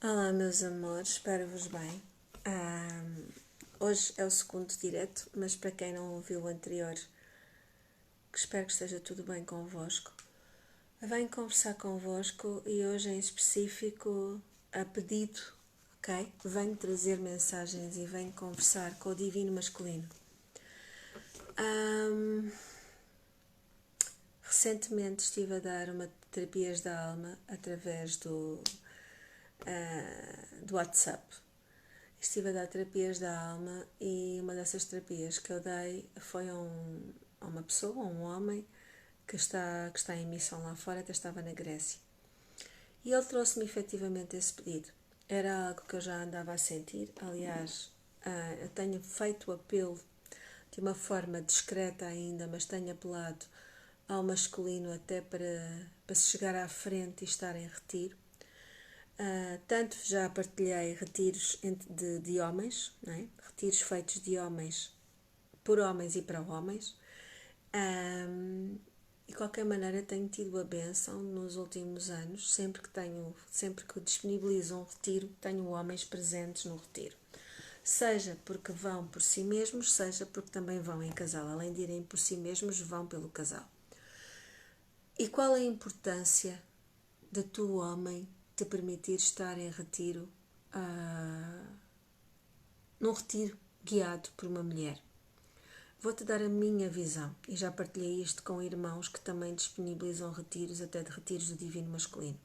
Olá, meus amores, espero-vos bem. Hoje é o segundo direto, mas para quem não ouviu o anterior, que espero que esteja tudo bem convosco. Venho conversar convosco e hoje em específico, a pedido, ok? Venho trazer mensagens e venho conversar com o divino masculino. Recentemente estive a dar uma terapias da alma através do WhatsApp. Estive a dar terapias da alma e uma dessas terapias que eu dei foi a uma pessoa, a um homem que está em missão lá fora, até estava na Grécia. E ele trouxe-me efetivamente esse pedido. Era algo que eu já andava a sentir. Aliás, eu tenho feito o apelo de uma forma discreta ainda, mas tenho apelado ao masculino até para se chegar à frente e estar em retiro. Tanto já partilhei retiros de homens, não é? Retiros feitos de homens, por homens e para homens. De qualquer maneira tenho tido a bênção nos últimos anos, sempre que disponibilizo um retiro, tenho homens presentes no retiro. Seja porque vão por si mesmos, seja porque também vão em casal. Além de irem por si mesmos, vão pelo casal. E qual é a importância de tu, homem, te permitir estar em retiro, num retiro guiado por uma mulher? Vou-te dar a minha visão e já partilhei isto com irmãos que também disponibilizam retiros, até de retiros do divino masculino.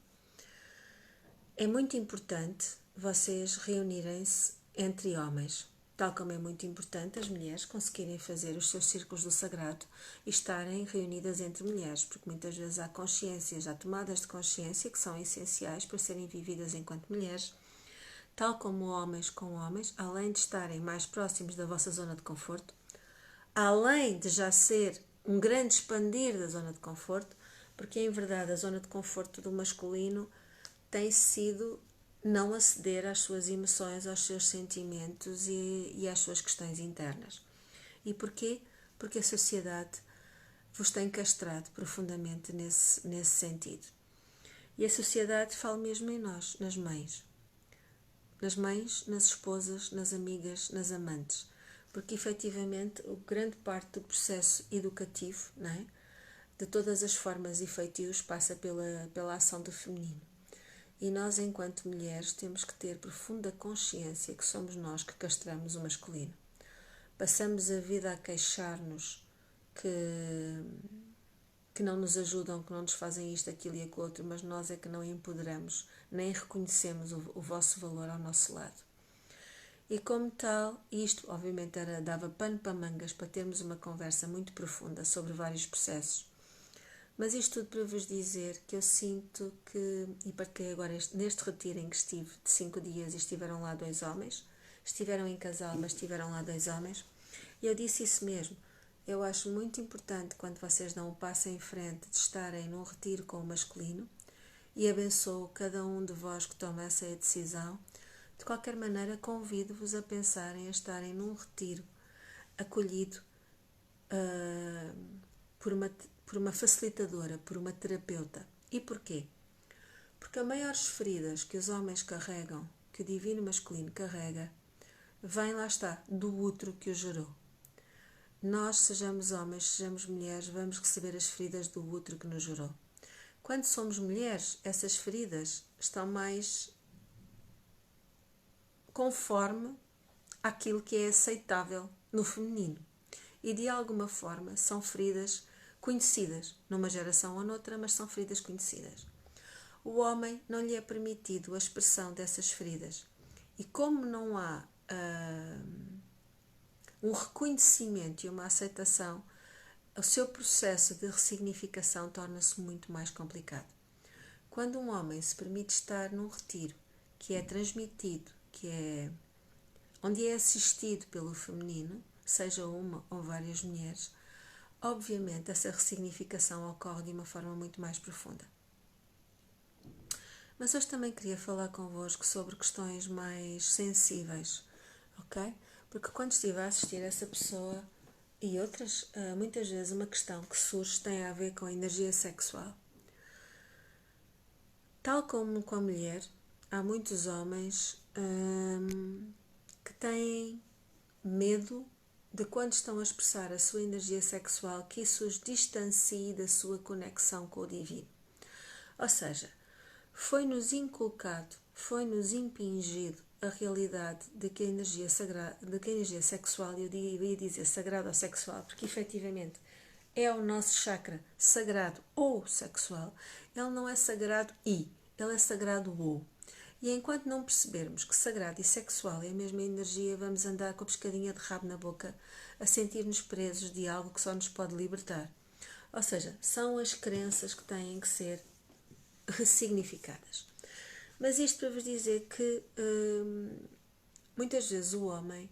É muito importante vocês reunirem-se entre homens, tal como é muito importante as mulheres conseguirem fazer os seus círculos do sagrado e estarem reunidas entre mulheres, porque muitas vezes há consciências, há tomadas de consciência que são essenciais para serem vividas enquanto mulheres, tal como homens com homens, além de estarem mais próximos da vossa zona de conforto, além de já ser um grande expandir da zona de conforto, porque em verdade a zona de conforto do masculino tem sido não aceder às suas emoções, aos seus sentimentos e às suas questões internas. E porquê? Porque a sociedade vos tem castrado profundamente nesse sentido. E a sociedade fala mesmo em nós, nas mães. Nas mães, nas esposas, nas amigas, nas amantes. Porque efetivamente grande parte do processo educativo, não é? De todas as formas e feitios, passa pela ação do feminino. E nós, enquanto mulheres, temos que ter profunda consciência que somos nós que castramos o masculino. Passamos a vida a queixar-nos que não nos ajudam, que não nos fazem isto, aquilo e aquilo outro, mas nós é que não empoderamos, nem reconhecemos o vosso valor ao nosso lado. E como tal, isto obviamente dava pano para mangas para termos uma conversa muito profunda sobre vários processos. Mas isto tudo para vos dizer que eu sinto que, e partilhei agora neste retiro em que estive de 5 dias e estiveram lá 2 homens, estiveram em casal, mas estiveram lá 2 homens, e eu disse isso mesmo. Eu acho muito importante quando vocês dão um passo em frente de estarem num retiro com o masculino e abençoo cada um de vós que toma essa decisão. De qualquer maneira, convido-vos a pensarem a estarem num retiro acolhido por uma facilitadora, por uma terapeuta. E porquê? Porque as maiores feridas que os homens carregam, que o divino masculino carrega, vem, lá está, do útero que o gerou. Nós, sejamos homens, sejamos mulheres, vamos receber as feridas do útero que nos gerou. Quando somos mulheres, essas feridas estão mais conforme àquilo que é aceitável no feminino. E de alguma forma são feridas conhecidas, numa geração ou noutra, mas são feridas conhecidas. O homem não lhe é permitido a expressão dessas feridas. E como não há um reconhecimento e uma aceitação, o seu processo de ressignificação torna-se muito mais complicado. Quando um homem se permite estar num retiro que é transmitido, onde é assistido pelo feminino, seja uma ou várias mulheres, obviamente essa ressignificação ocorre de uma forma muito mais profunda. Mas hoje também queria falar convosco sobre questões mais sensíveis, ok? Porque quando estive a assistir essa pessoa e outras, muitas vezes uma questão que surge tem a ver com a energia sexual. Tal como com a mulher, há muitos homens que têm medo de quando estão a expressar a sua energia sexual que isso os distancie da sua conexão com o divino. Ou seja, foi-nos inculcado, foi-nos impingido a realidade de que a energia sagrada, de que a energia sexual, eu ia dizer sagrada ou sexual, porque efetivamente é o nosso chakra sagrado ou sexual, ele não é sagrado ele é sagrado ou. E enquanto não percebermos que sagrado e sexual é a mesma energia, vamos andar com a pescadinha de rabo na boca a sentir-nos presos de algo que só nos pode libertar. Ou seja, são as crenças que têm que ser ressignificadas. Mas isto para vos dizer que muitas vezes o homem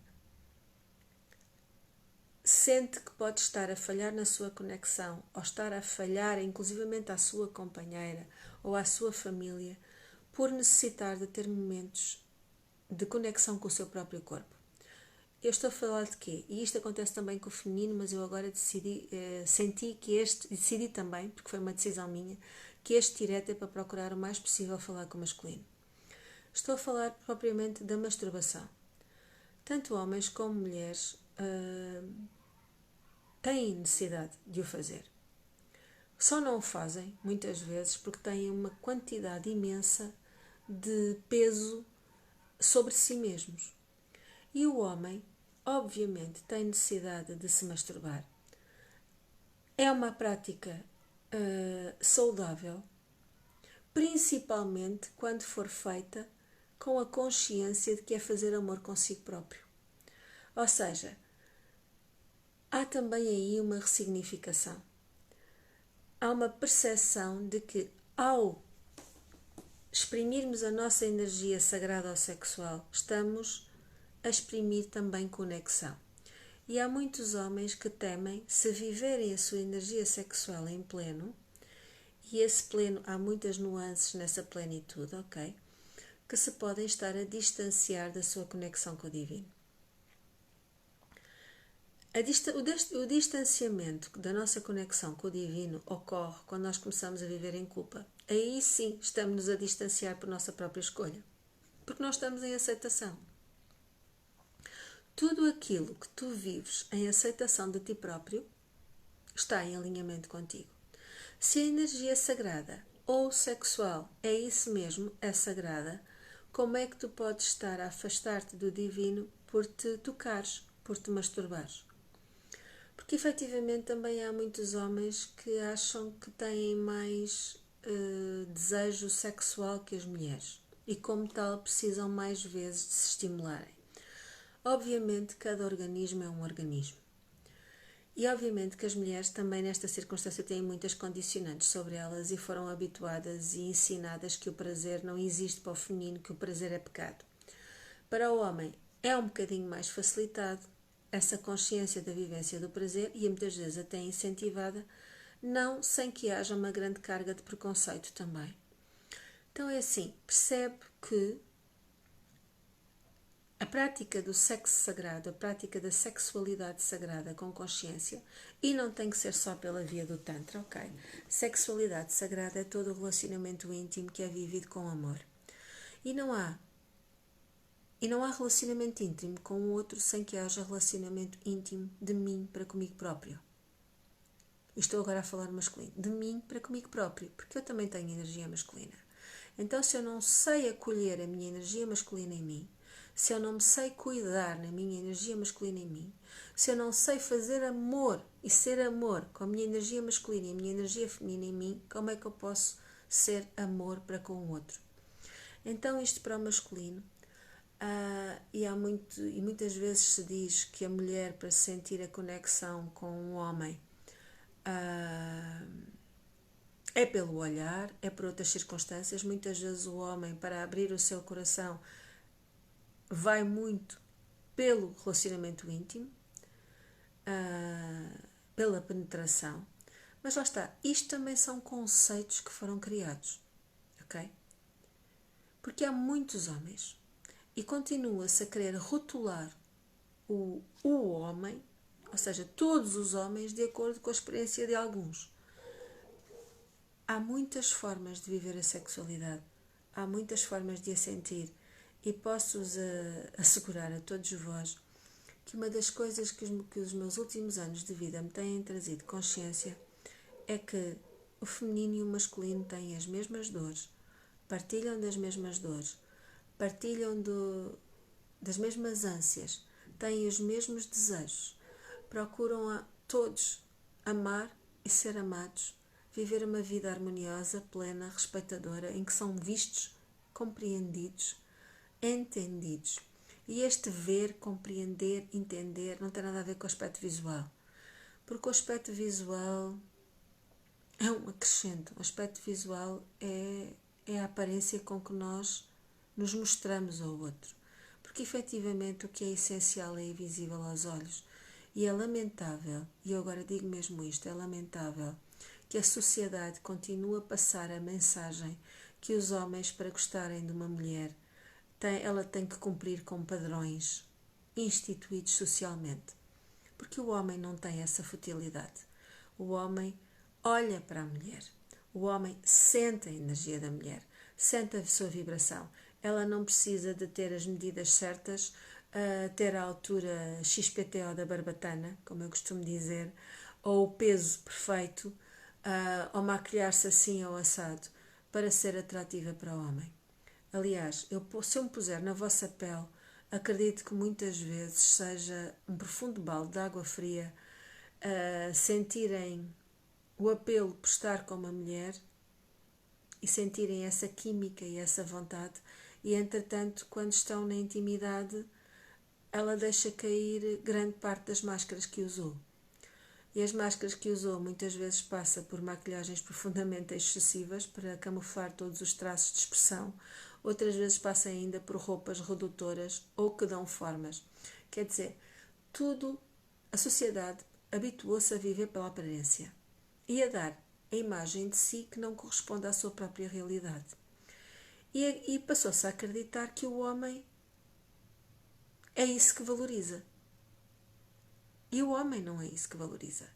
sente que pode estar a falhar na sua conexão ou estar a falhar inclusivamente à sua companheira ou à sua família por necessitar de ter momentos de conexão com o seu próprio corpo. Eu estou a falar de quê? E isto acontece também com o feminino, mas eu agora decidi também, porque foi uma decisão minha, que este direto é para procurar o mais possível falar com o masculino. Estou a falar propriamente da masturbação. Tanto homens como mulheres têm necessidade de o fazer. Só não o fazem, muitas vezes, porque têm uma quantidade imensa de peso sobre si mesmos. E o homem, obviamente, tem necessidade de se masturbar. É uma prática saudável, principalmente quando for feita com a consciência de que é fazer amor consigo próprio. Ou seja, há também aí uma ressignificação. Há uma percepção de que ao exprimirmos a nossa energia sagrada ou sexual, estamos a exprimir também conexão. E há muitos homens que temem, se viverem a sua energia sexual em pleno, e esse pleno, há muitas nuances nessa plenitude, ok? Que se podem estar a distanciar da sua conexão com o divino. O distanciamento da nossa conexão com o divino ocorre quando nós começamos a viver em culpa. Aí sim estamos-nos a distanciar por nossa própria escolha, porque nós estamos em aceitação. Tudo aquilo que tu vives em aceitação de ti próprio está em alinhamento contigo. Se a energia sagrada ou sexual é isso mesmo, é sagrada, como é que tu podes estar a afastar-te do divino por te tocares, por te masturbares? Porque efetivamente também há muitos homens que acham que têm mais desejo sexual que as mulheres e como tal precisam mais vezes de se estimularem. Obviamente cada organismo é um organismo. E obviamente que as mulheres também nesta circunstância têm muitas condicionantes sobre elas e foram habituadas e ensinadas que o prazer não existe para o feminino, que o prazer é pecado. Para o homem é um bocadinho mais facilitado essa consciência da vivência do prazer e muitas vezes até incentivada, não sem que haja uma grande carga de preconceito também. Então é assim, percebe que a prática do sexo sagrado, a prática da sexualidade sagrada com consciência, e não tem que ser só pela via do Tantra, ok? Sexualidade sagrada é todo o relacionamento íntimo que é vivido com amor. E não há relacionamento íntimo com o outro sem que haja relacionamento íntimo de mim para comigo próprio. Estou agora a falar masculino. De mim para comigo próprio, porque eu também tenho energia masculina. Então, se eu não sei acolher a minha energia masculina em mim, se eu não me sei cuidar na minha energia masculina em mim, se eu não sei fazer amor e ser amor com a minha energia masculina e a minha energia feminina em mim, como é que eu posso ser amor para com o outro? Então, isto para o masculino, e muitas vezes se diz que a mulher, para sentir a conexão com um homem, é pelo olhar, é por outras circunstâncias. Muitas vezes o homem, para abrir o seu coração, vai muito pelo relacionamento íntimo, pela penetração. Mas lá está, isto também são conceitos que foram criados, ok? Porque há muitos homens e continua-se a querer rotular o homem, ou seja, todos os homens, de acordo com a experiência de alguns. Há muitas formas de viver a sexualidade. há muitas formas de a sentir e posso-vos assegurar a todos vós que uma das coisas que os meus últimos anos de vida me têm trazido consciência é que o feminino e o masculino têm as mesmas dores, partilham das mesmas dores, partilham das mesmas ânsias, têm os mesmos desejos, procuram a todos amar e ser amados, viver uma vida harmoniosa, plena, respeitadora, em que são vistos, compreendidos, entendidos. E este ver, compreender, entender não tem nada a ver com o aspecto visual, porque o aspecto visual é um acrescento. O aspecto visual é a aparência com que nós nos mostramos ao outro, porque efetivamente o que é essencial é invisível aos olhos. E é lamentável, e eu agora digo mesmo isto, é lamentável que a sociedade continue a passar a mensagem que os homens, para gostarem de uma mulher, ela tem que cumprir com padrões instituídos socialmente. Porque o homem não tem essa futilidade. O homem olha para a mulher. O homem sente a energia da mulher, sente a sua vibração. Ela não precisa de ter as medidas certas, ter a altura XPTO da barbatana, como eu costumo dizer, ou o peso perfeito, ou maquilhar-se assim ou assado, para ser atrativa para o homem. Aliás, se eu me puser na vossa pele, acredito que muitas vezes seja um profundo balde de água fria sentirem o apelo por estar com uma mulher e sentirem essa química e essa vontade, e entretanto, quando estão na intimidade, ela deixa cair grande parte das máscaras que usou. E as máscaras que usou muitas vezes passa por maquilhagens profundamente excessivas para camuflar todos os traços de expressão, outras vezes passa ainda por roupas redutoras ou que dão formas. Quer dizer, tudo, a sociedade habituou-se a viver pela aparência e a dar a imagem de si que não corresponde à sua própria realidade. E passou-se a acreditar que o homem é isso que valoriza. E o homem não é isso que valoriza.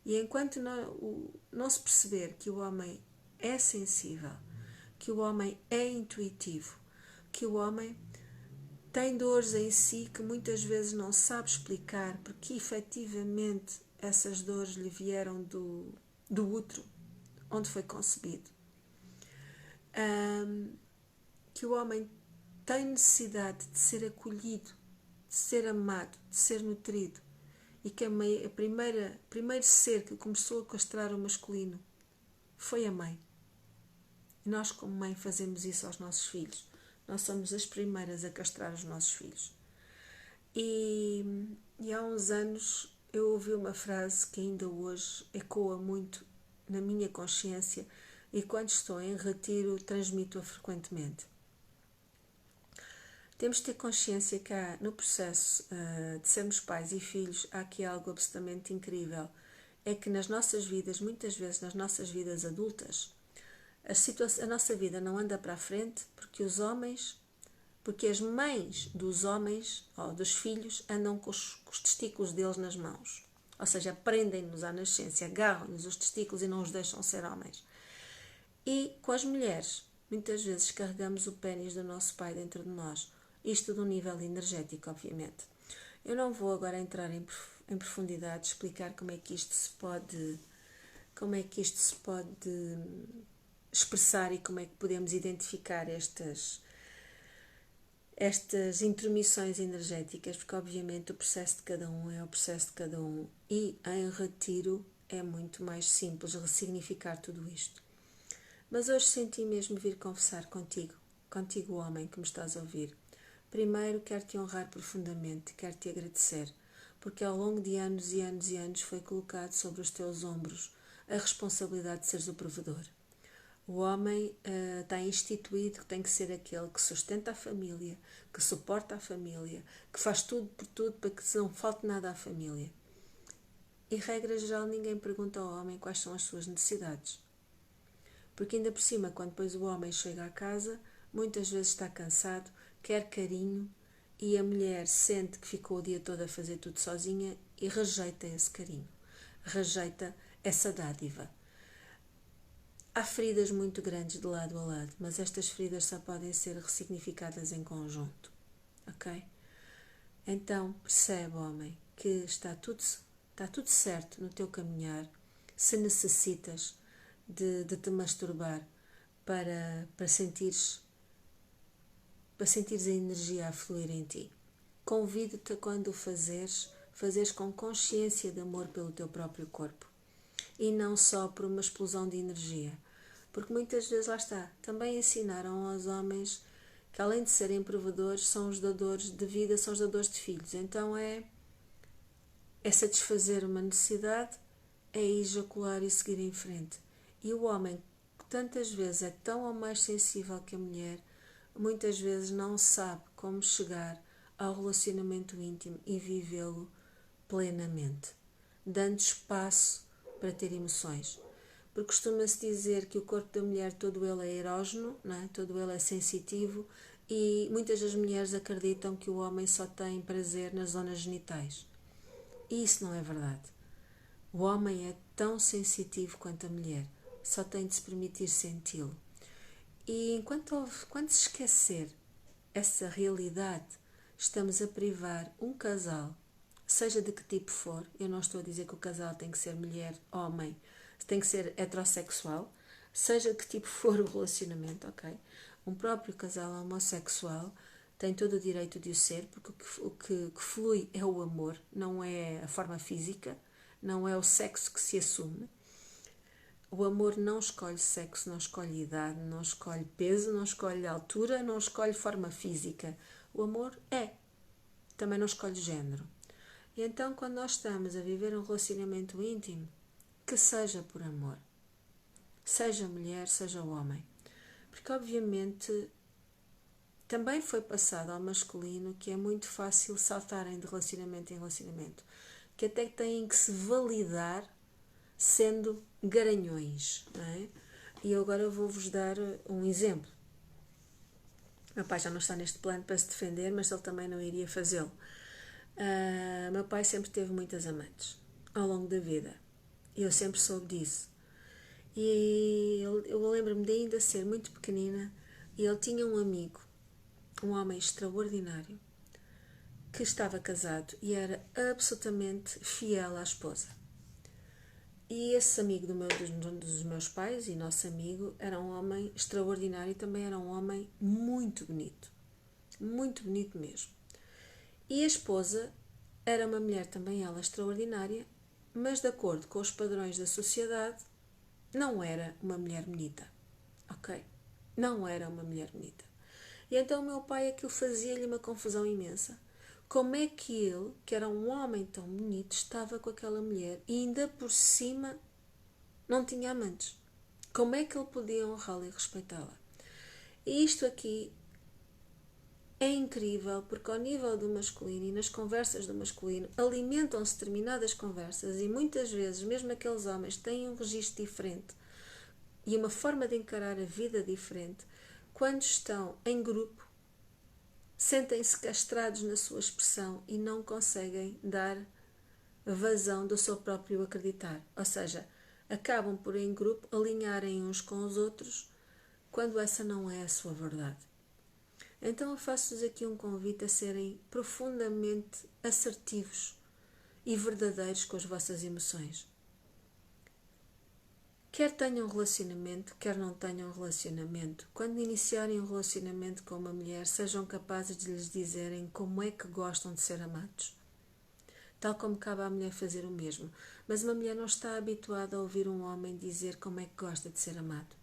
E enquanto não se perceber que o homem é sensível, que o homem é intuitivo, que o homem tem dores em si que muitas vezes não sabe explicar, porque efetivamente essas dores lhe vieram do útero, onde foi concebido. Que o homem tem necessidade de ser acolhido, de ser amado, de ser nutrido, e que o primeiro ser que começou a castrar o masculino foi a mãe. E nós, como mãe, fazemos isso aos nossos filhos. Nós somos as primeiras a castrar os nossos filhos. E há uns anos eu ouvi uma frase que ainda hoje ecoa muito na minha consciência, e quando estou em retiro transmito-a frequentemente. Temos de ter consciência que no processo de sermos pais e filhos, há aqui algo absolutamente incrível. É que nas nossas vidas, muitas vezes nas nossas vidas adultas, a nossa vida não anda para a frente porque as mães dos homens ou dos filhos andam com os testículos deles nas mãos. Ou seja, prendem-nos à nascença, agarram-nos os testículos e não os deixam ser homens. E com as mulheres, muitas vezes carregamos o pénis do nosso pai dentro de nós. Isto de um nível energético, obviamente. Eu não vou agora entrar em profundidade, explicar como é que isto se pode expressar e como é que podemos identificar estas intromissões energéticas, porque obviamente o processo de cada um é o processo de cada um, e em retiro é muito mais simples ressignificar tudo isto. Mas hoje senti mesmo vir conversar contigo, homem que me estás a ouvir. Primeiro quero te honrar profundamente, quero te agradecer, porque ao longo de anos e anos e anos foi colocado sobre os teus ombros a responsabilidade de seres o provedor. O homem está instituído que tem que ser aquele que sustenta a família, que suporta a família, que faz tudo por tudo para que não falte nada à família. E, regra geral, ninguém pergunta ao homem quais são as suas necessidades. Porque ainda por cima, quando depois o homem chega à casa, muitas vezes está cansado, quer carinho, e a mulher sente que ficou o dia todo a fazer tudo sozinha e rejeita esse carinho, rejeita essa dádiva. Há feridas muito grandes de lado a lado, mas estas feridas só podem ser ressignificadas em conjunto, ok? Então percebe, homem, que está tudo certo no teu caminhar. Se necessitas de te masturbar para sentires a energia a fluir em ti. Convido-te a, quando o fazeres com consciência de amor pelo teu próprio corpo e não só por uma explosão de energia. Porque muitas vezes, lá está, também ensinaram aos homens que, além de serem provedores, são os dadores de vida, são os dadores de filhos. Então é satisfazer uma necessidade, é ejacular e seguir em frente. E o homem, que tantas vezes é tão ou mais sensível que a mulher, muitas vezes não sabe como chegar ao relacionamento íntimo e vivê-lo plenamente, dando espaço para ter emoções. Porque costuma-se dizer que o corpo da mulher todo ele é erógeno, não é? Todo ele é sensitivo, e muitas das mulheres acreditam que o homem só tem prazer nas zonas genitais. E isso não é verdade. O homem é tão sensitivo quanto a mulher, só tem de se permitir senti-lo. E quando se esquecer essa realidade, estamos a privar um casal, seja de que tipo for. Eu não estou a dizer que o casal tem que ser mulher, homem, tem que ser heterossexual, seja de que tipo for o relacionamento, ok? Um próprio casal homossexual tem todo o direito de o ser, porque o que flui é o amor, não é a forma física, não é o sexo que se assume. O amor não escolhe sexo, não escolhe idade, não escolhe peso, não escolhe altura, não escolhe forma física. O amor é. Também não escolhe género. E então, quando nós estamos a viver um relacionamento íntimo, que seja por amor. Seja mulher, seja homem. Porque, obviamente, também foi passado ao masculino que é muito fácil saltarem de relacionamento em relacionamento. Que até têm que se validar sendo garanhões, não é? E eu agora vou-vos dar um exemplo. Meu pai já não está neste plano para se defender, mas ele também não iria fazê-lo. Meu pai sempre teve muitas amantes ao longo da vida. E eu sempre soube disso. E eu lembro-me de ainda ser muito pequenina e ele tinha um amigo, um homem extraordinário, que estava casado e era absolutamente fiel à esposa. E esse amigo dos meus pais e nosso amigo era um homem extraordinário e também era um homem muito bonito mesmo. E a esposa era uma mulher também ela extraordinária, mas de acordo com os padrões da sociedade não era uma mulher bonita, ok? Não era uma mulher bonita. E então o meu pai aquilo fazia-lhe uma confusão imensa. Como é que ele, que era um homem tão bonito, estava com aquela mulher e ainda por cima não tinha amantes? Como é que ele podia honrá-la e respeitá-la? E isto aqui é incrível porque ao nível do masculino e nas conversas do masculino alimentam-se determinadas conversas e muitas vezes mesmo aqueles homens têm um registro diferente e uma forma de encarar a vida diferente. Quando estão em grupo, sentem-se castrados na sua expressão e não conseguem dar vazão do seu próprio acreditar. Ou seja, acabam por em grupo alinharem uns com os outros quando essa não é a sua verdade. Então eu faço-vos aqui um convite a serem profundamente assertivos e verdadeiros com as vossas emoções. Quer tenham um relacionamento, quer não tenham um relacionamento, quando iniciarem um relacionamento com uma mulher, sejam capazes de lhes dizerem como é que gostam de ser amados. Tal como cabe à mulher fazer o mesmo. Mas uma mulher não está habituada a ouvir um homem dizer como é que gosta de ser amado.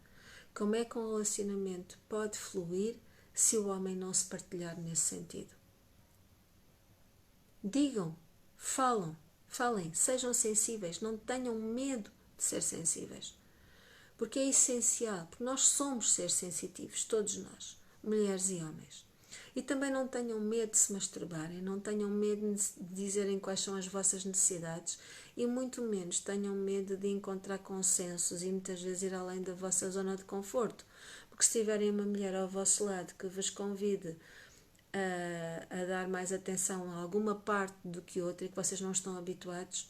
Como é que um relacionamento pode fluir se o homem não se partilhar nesse sentido? Digam, falem, sejam sensíveis, não tenham medo de ser sensíveis. Porque é essencial, porque nós somos seres sensitivos, todos nós, mulheres e homens. E também não tenham medo de se masturbarem, não tenham medo de dizerem quais são as vossas necessidades e muito menos tenham medo de encontrar consensos e muitas vezes ir além da vossa zona de conforto. Porque se tiverem uma mulher ao vosso lado que vos convide a dar mais atenção a alguma parte do que outra e que vocês não estão habituados,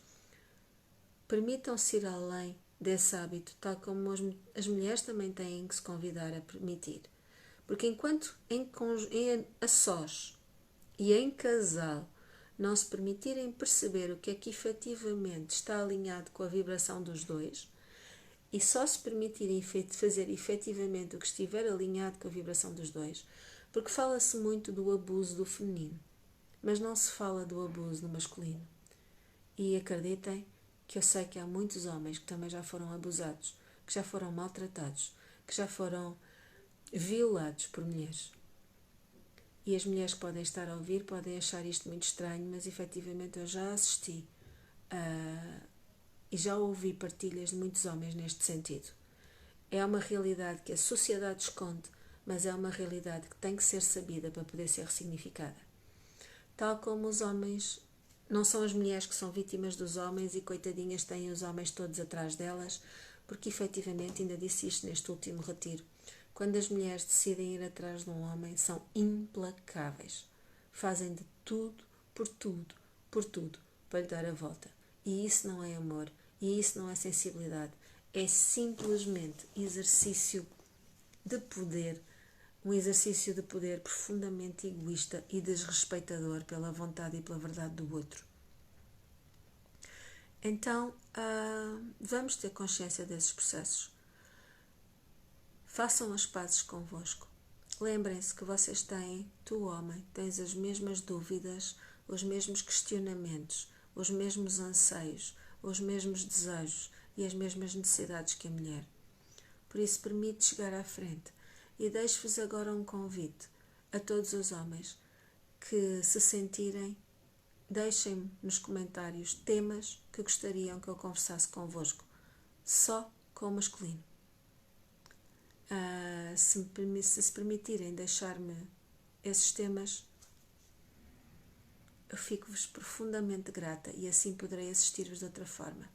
permitam-se ir além desse hábito, tal como as mulheres também têm que se convidar a permitir. Porque enquanto a sós e em casal não se permitirem perceber o que é que efetivamente está alinhado com a vibração dos dois, e só se permitirem fazer efetivamente o que estiver alinhado com a vibração dos dois, porque fala-se muito do abuso do feminino, mas não se fala do abuso do masculino. E acreditem que eu sei que há muitos homens que também já foram abusados, que já foram maltratados, que já foram violados por mulheres. E as mulheres que podem estar a ouvir podem achar isto muito estranho, mas efetivamente eu já assisti e já ouvi partilhas de muitos homens neste sentido. É uma realidade que a sociedade esconde, mas é uma realidade que tem que ser sabida para poder ser ressignificada. Tal como os homens, não são as mulheres que são vítimas dos homens e coitadinhas têm os homens todos atrás delas, porque efetivamente, ainda disse isto neste último retiro, quando as mulheres decidem ir atrás de um homem, são implacáveis. Fazem de tudo, por tudo, para lhe dar a volta. E isso não é amor, e isso não é sensibilidade. É simplesmente exercício de poder, um exercício de poder profundamente egoísta e desrespeitador pela vontade e pela verdade do outro. Então, vamos ter consciência desses processos. Façam as pazes convosco. Lembrem-se que vocês têm, tu homem, tens as mesmas dúvidas, os mesmos questionamentos, os mesmos anseios, os mesmos desejos e as mesmas necessidades que a mulher. Por isso, permite chegar à frente e deixo-vos agora um convite a todos os homens que se sentirem, deixem-me nos comentários temas que gostariam que eu conversasse convosco, só com o masculino. Se permitirem deixar-me esses temas, eu fico-vos profundamente grata e assim poderei assistir-vos de outra forma.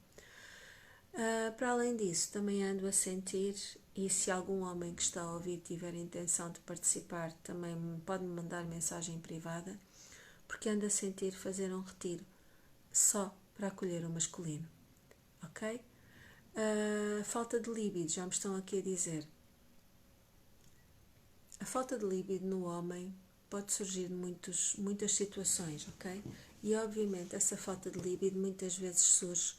Para além disso, também ando a sentir, e se algum homem que está a ouvir tiver a intenção de participar, também pode-me mandar mensagem privada, porque ando a sentir fazer um retiro só para acolher o masculino. Ok? Falta de líbido, já me estão aqui a dizer. A falta de líbido no homem pode surgir de muitas situações, ok? E obviamente essa falta de líbido muitas vezes surge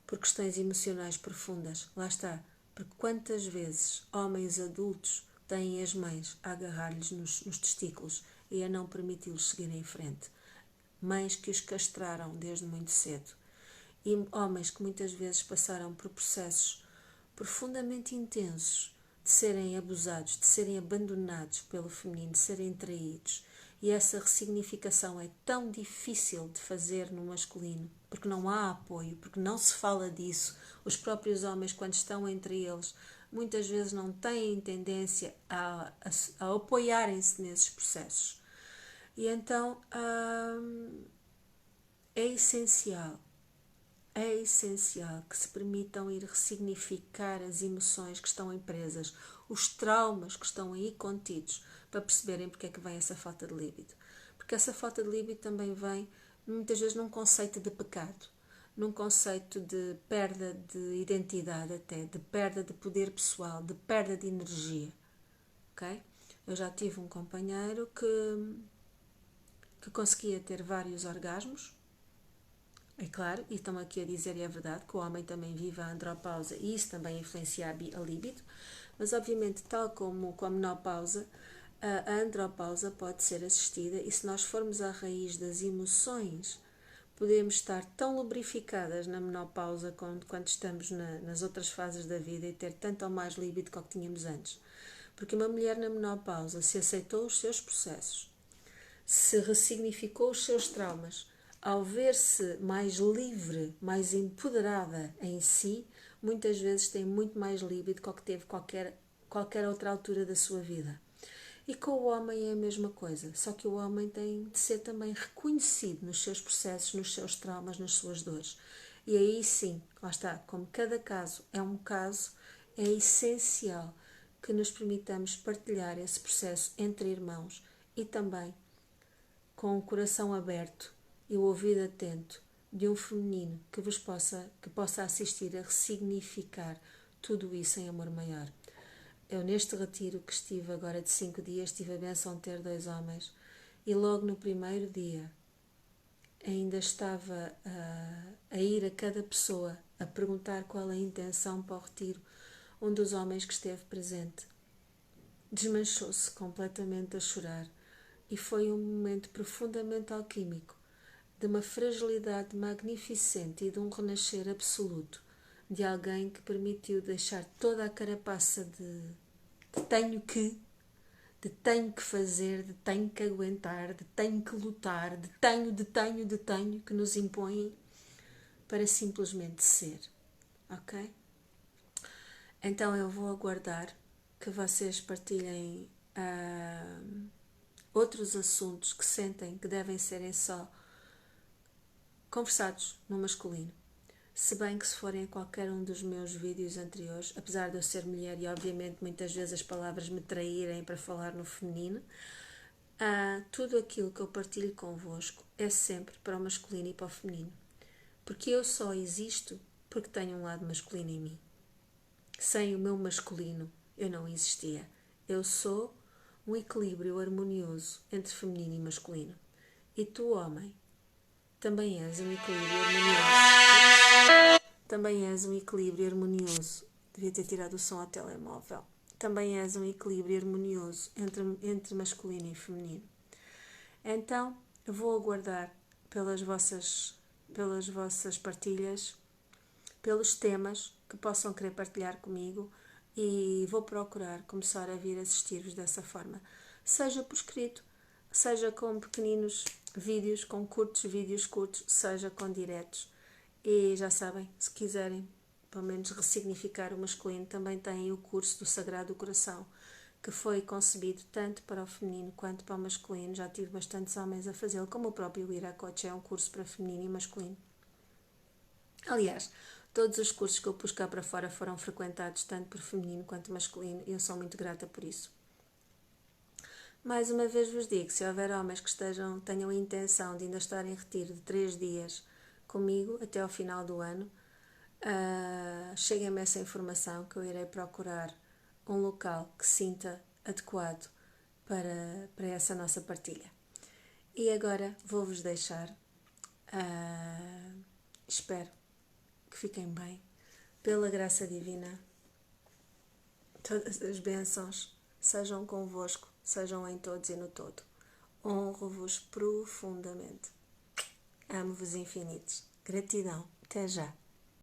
por questões emocionais profundas. Lá está, porque quantas vezes homens adultos têm as mães a agarrar-lhes nos testículos e a não permiti-los seguir em frente. Mães que os castraram desde muito cedo. E homens que muitas vezes passaram por processos profundamente intensos de serem abusados, de serem abandonados pelo feminino, de serem traídos. E essa ressignificação é tão difícil de fazer no masculino, porque não há apoio, porque não se fala disso. Os próprios homens, quando estão entre eles, muitas vezes não têm tendência a apoiarem-se nesses processos. E então é essencial que se permitam ir ressignificar as emoções que estão presas, os traumas que estão aí contidos, para perceberem porque é que vem essa falta de líbido. Porque essa falta de líbido também vem, muitas vezes, num conceito de pecado, num conceito de perda de identidade até, de perda de poder pessoal, de perda de energia. Ok? Eu já tive um companheiro que conseguia ter vários orgasmos. É claro, e estão aqui a dizer, e é verdade, que o homem também vive a andropausa e isso também influencia a libido, mas obviamente, tal como com a menopausa, a andropausa pode ser assistida e se nós formos à raiz das emoções, podemos estar tão lubrificadas na menopausa quando estamos nas outras fases da vida e ter tanto ou mais libido que o que tínhamos antes. Porque uma mulher na menopausa se aceitou os seus processos, se ressignificou os seus traumas, ao ver-se mais livre, mais empoderada em si, muitas vezes tem muito mais líbido do que teve qualquer outra altura da sua vida. E com o homem é a mesma coisa, só que o homem tem de ser também reconhecido nos seus processos, nos seus traumas, nas suas dores. E aí sim, lá está, como cada caso é um caso, é essencial que nos permitamos partilhar esse processo entre irmãos e também com o coração aberto e o ouvido atento, de um feminino que possa assistir a ressignificar tudo isso em amor maior. Eu, neste retiro que estive agora de 5 dias, tive a benção de ter 2 homens e logo no primeiro dia ainda estava a ir a cada pessoa a perguntar qual a intenção para o retiro. Um dos homens que esteve presente desmanchou-se completamente a chorar e foi um momento profundamente alquímico, de uma fragilidade magnificente e de um renascer absoluto, de alguém que permitiu deixar toda a carapaça de tenho que, de tenho que fazer, de tenho que aguentar, de tenho que lutar, de tenho, que nos impõem para simplesmente ser, ok? Então eu vou aguardar que vocês partilhem outros assuntos que sentem que devem serem só conversados no masculino. Se bem que se forem qualquer um dos meus vídeos anteriores, apesar de eu ser mulher e obviamente muitas vezes as palavras me traírem para falar no feminino, tudo aquilo que eu partilho convosco é sempre para o masculino e para o feminino. Porque eu só existo porque tenho um lado masculino em mim. Sem o meu masculino eu não existia. Eu sou um equilíbrio harmonioso entre feminino e masculino. E tu, homem, também és um equilíbrio harmonioso. Também és um equilíbrio harmonioso. Devia ter tirado o som ao telemóvel. Também és um equilíbrio harmonioso entre masculino e feminino. Então, eu vou aguardar pelas vossas partilhas, pelos temas que possam querer partilhar comigo e vou procurar começar a vir assistir-vos dessa forma. Seja por escrito, seja com pequeninos vídeos, com vídeos curtos, seja com diretos. E já sabem, se quiserem, pelo menos ressignificar o masculino, também têm o curso do Sagrado Coração, que foi concebido tanto para o feminino quanto para o masculino. Já tive bastantes homens a fazê-lo, como o próprio Iracoche é um curso para feminino e masculino. Aliás, todos os cursos que eu pus cá para fora foram frequentados tanto por feminino quanto masculino e eu sou muito grata por isso. Mais uma vez vos digo, se houver homens que tenham a intenção de ainda estar em retiro de 3 dias comigo até ao final do ano, cheguem-me essa informação que eu irei procurar um local que sinta adequado para essa nossa partilha. E agora vou-vos deixar. Espero que fiquem bem. Pela graça divina, todas as bênçãos sejam convosco, sejam em todos e no todo. Honro-vos profundamente. Amo-vos infinitos. Gratidão. Até já.